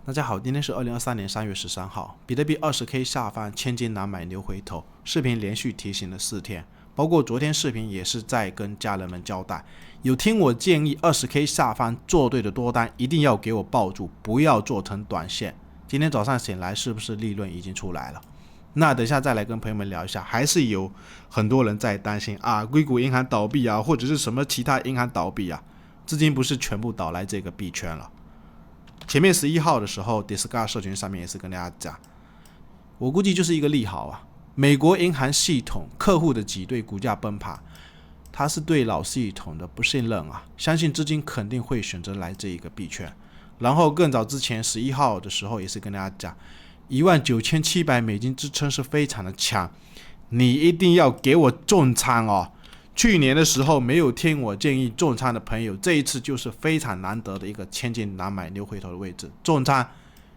大家好，今天是2023年3月13号，比特币 20K 下方千金难买牛回头，视频连续提醒了4天，包括昨天视频也是在跟家人们交代，有听我建议 20K 下方做对的多单一定要给我抱住，不要做成短线。今天早上醒来是不是利润已经出来了？那等一下再来跟朋友们聊一下，还是有很多人在担心啊，硅谷银行倒闭啊，或者是什么其他银行倒闭啊，资金不是全部倒来这个币圈了。前面11号的时候 Discord 社群上面也是跟大家讲，我估计就是一个利好啊。美国银行系统客户的挤兑股价崩盘，他是对老系统的不信任啊，相信资金肯定会选择来这一个币圈。然后更早之前11号的时候也是跟大家讲，19700美金支撑是非常的强，你一定要给我重仓哦。去年的时候没有听我建议重仓的朋友，这一次就是非常难得的一个千金难买牛回头的位置，重仓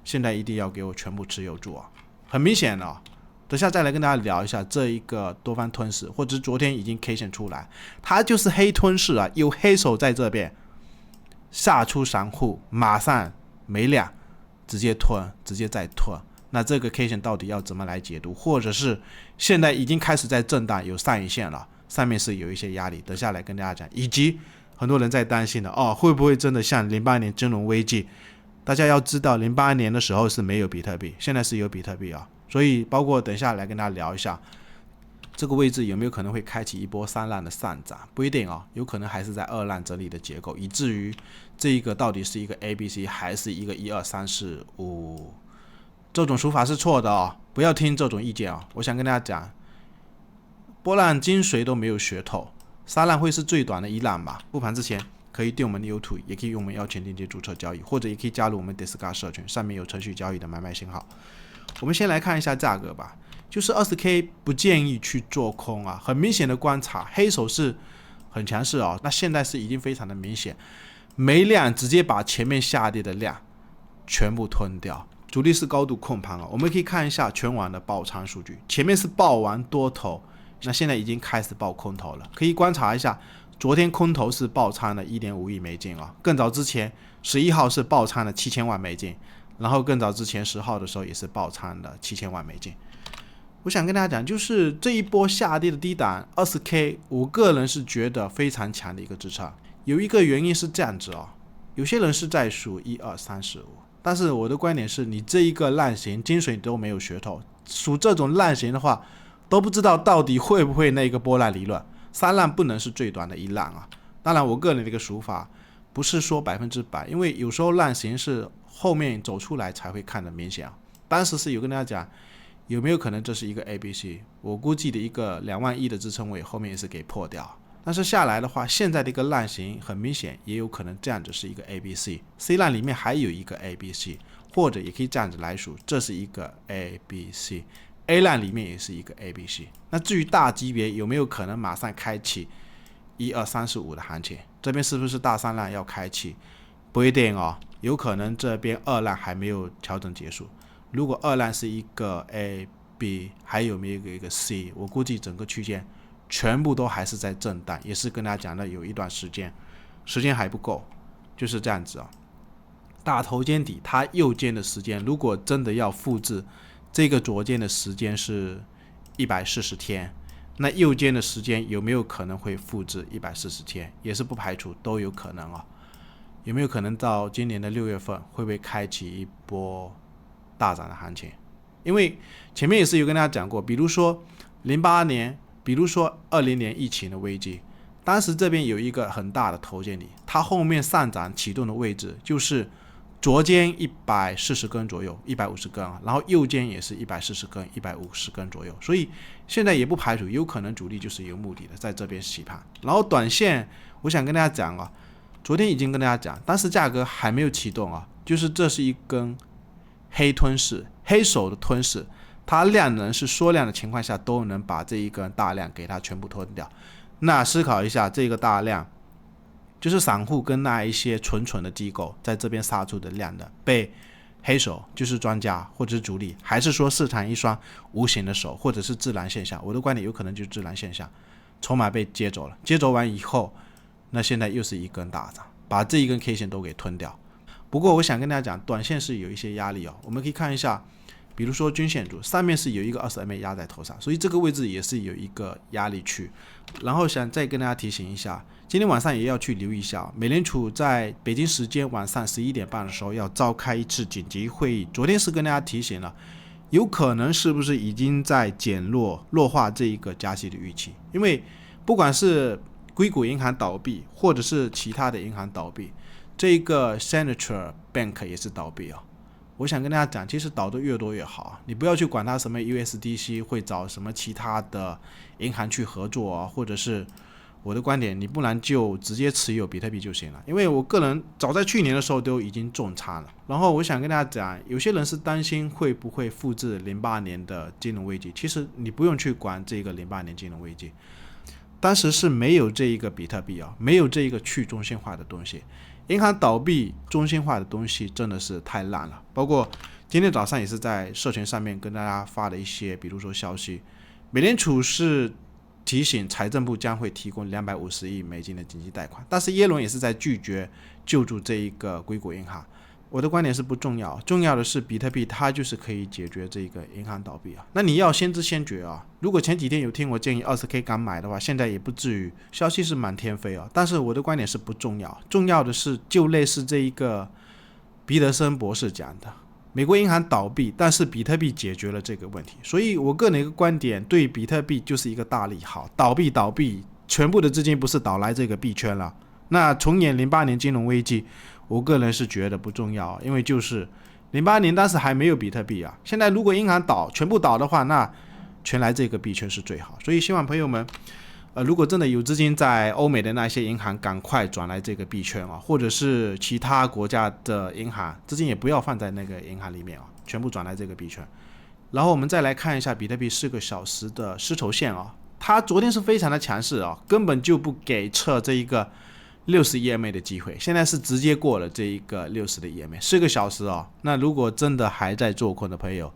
现在一定要给我全部持有住啊！很明显的哦，等下再来跟大家聊一下这一个多方吞噬，或者是昨天已经 K 线出来，它就是黑吞噬啊，有黑手在这边杀出散户，马上没量直接吞，直接再吞。那这个 K 线到底要怎么来解读？或者是现在已经开始在震荡，有上影线了，上面是有一些压力，等下来跟大家讲。以及很多人在担心的会不会真的像08年金融危机？大家要知道08年的时候是没有比特币，现在是有比特币啊，所以包括等下来跟大家聊一下这个位置有没有可能会开启一波3浪的上涨，不一定啊，有可能还是在2浪整理的结构，以至于这一个到底是一个 ABC 还是一个1、2、3、4、5，这种说法是错的啊，不要听这种意见啊。我想跟大家讲，波浪精髓都没有学透，3浪会是最短的1浪吧。复盘之前可以订我们的 YouTube， 也可以用我们邀请链接注册交易，或者也可以加入我们 Discord 社群，上面有程序交易的买卖信号。我们先来看一下价格吧，就是 20K 不建议去做空啊，很明显的观察，黑手是很强势啊，那现在是已经非常的明显，没量直接把前面下跌的量全部吞掉，主力是高度控盘了。我们可以看一下全网的爆仓数据，前面是爆完多头，那现在已经开始爆空头了，可以观察一下，昨天空头是爆仓了 1.5 亿美金啊，更早之前11号是爆仓了7000万美金，然后更早之前10号的时候也是爆仓了7000万美金。我想跟大家讲，就是这一波下跌的低档 20K， 我个人是觉得非常强的一个支撑。有一个原因是这样子有些人是在数1、2、3、4、5，但是我的观点是，你这一个浪形精髓都没有学透，数这种浪形的话，都不知道到底会不会那个波浪理论。3浪不能是最短的1浪啊。当然，我个人的一个数法不是说100%，因为有时候浪形是后面走出来才会看得明显啊。当时是有跟大家讲，有没有可能这是一个 ABC？ 我估计的一个2万1的支撑位，后面也是给破掉。但是下来的话，现在的一个浪形很明显，也有可能这样子是一个 ABC。C 浪里面还有一个 ABC， 或者也可以这样子来数，这是一个 ABC。A 浪里面也是一个 ABC。那至于大级别有没有可能马上开启1、2、3、4、5的行情？这边是不是大3浪要开启？不一定哦，有可能这边2浪还没有调整结束。如果2浪是一个 A、B， 还有没有一个 C？ 我估计整个区间全部都还是在震荡，也是跟大家讲的有一段时间还不够，就是这样子大头肩底它右肩的时间，如果真的要复制这个左肩的时间是140天，那右肩的时间有没有可能会复制140天？也是不排除，都有可能有没有可能到今年的6月份会不会开启一波大涨的行情？因为前面也是有跟大家讲过，比如说08年，比如说20年疫情的危机，当时这边有一个很大的头肩底，它后面上涨启动的位置就是左肩140根左右，150根然后右肩也是140根，150根左右，所以现在也不排除有可能主力就是有目的的在这边洗盘。然后短线我想跟大家讲昨天已经跟大家讲，当时价格还没有启动就是这是一根黑吞噬，黑手的吞噬，它量能是缩量的情况下都能把这一根大量给它全部吞掉。那思考一下，这个大量就是散户跟那一些纯的机构在这边杀出的量的，被黑手就是专家或者是主力，还是说市场一双无形的手，或者是自然现象？我的观点有可能就是自然现象，筹码被接走了，接走完以后，那现在又是一根大涨，把这一根 K 线都给吞掉。不过我想跟大家讲，短线是有一些压力哦。我们可以看一下，比如说均线图上面是有一个20 MA 压在头上，所以这个位置也是有一个压力区。然后想再跟大家提醒一下，今天晚上也要去留意一下，美联储在北京时间晚上11点半的时候要召开一次紧急会议。昨天是跟大家提醒了，有可能是不是已经在弱化这一个加息的预期？因为不管是硅谷银行倒闭，或者是其他的银行倒闭，这个 Central Bank 也是倒闭啊。我想跟大家讲，其实倒的越多越好，你不要去管它什么 USDC 会找什么其他的银行去合作啊，或者是我的观点，你不然就直接持有比特币就行了。因为我个人早在去年的时候都已经重仓了。然后我想跟大家讲，有些人是担心会不会复制08年的金融危机，其实你不用去管这个08年金融危机，当时是没有这一个比特币啊，没有这一个去中心化的东西。银行倒闭，中心化的东西真的是太烂了。包括今天早上也是在社群上面跟大家发的一些，比如说消息，美联储是提醒财政部将会提供250亿美金的紧急贷款，但是耶伦也是在拒绝救助这一个硅谷银行。我的观点是不重要，重要的是比特币它就是可以解决这个银行倒闭啊。那你要先知先觉啊，如果前几天有听我建议 20K 敢买的话，现在也不至于，消息是满天飞啊。但是我的观点是不重要，重要的是就类似这一个彼得森博士讲的，美国银行倒闭，但是比特币解决了这个问题。所以我个人一个观点，对比特币就是一个大利好，倒闭，全部的资金不是倒来这个币圈了。那重演08年金融危机，我个人是觉得不重要，因为就是08年当时还没有比特币啊。现在如果银行全部倒的话，那全来这个币圈是最好。所以希望朋友们，如果真的有资金在欧美的那些银行，赶快转来这个币圈啊，或者是其他国家的银行，资金也不要放在那个银行里面啊，全部转来这个币圈。然后我们再来看一下比特币4个小时的丝绸线啊，它昨天是非常的强势啊，根本就不给测这一个60 EMA 的机会，现在是直接过了这一个60的 EMA，4个小时哦。那如果真的还在做空的朋友，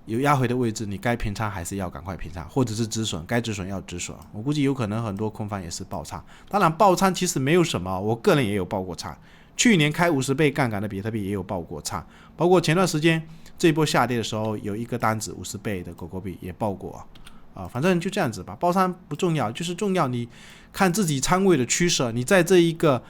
有压回的位置，你该平仓还是要赶快平仓，或者是止损，该止损要止损。我估计有可能很多空方也是爆仓，当然爆仓其实没有什么，我个人也有爆过仓，去年开50倍杠杆的比特币也有爆过仓，包括前段时间这一波下跌的时候，有一个单子50倍的狗狗币也爆过反正就这样子吧，爆仓不重要，就是重要你看自己仓位的趋势，你在这一个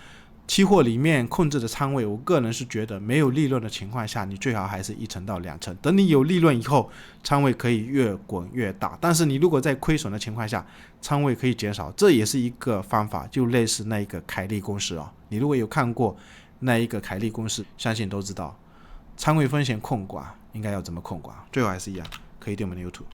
期货里面控制的仓位，我个人是觉得没有利润的情况下，你最好还是1成到2成，等你有利润以后，仓位可以越滚越大，但是你如果在亏损的情况下，仓位可以减少，这也是一个方法，就类似那一个凯利公式你如果有看过那一个凯利公式，相信都知道仓位风险控管应该要怎么控管，最后还是一样，可以点我们的 YouTube。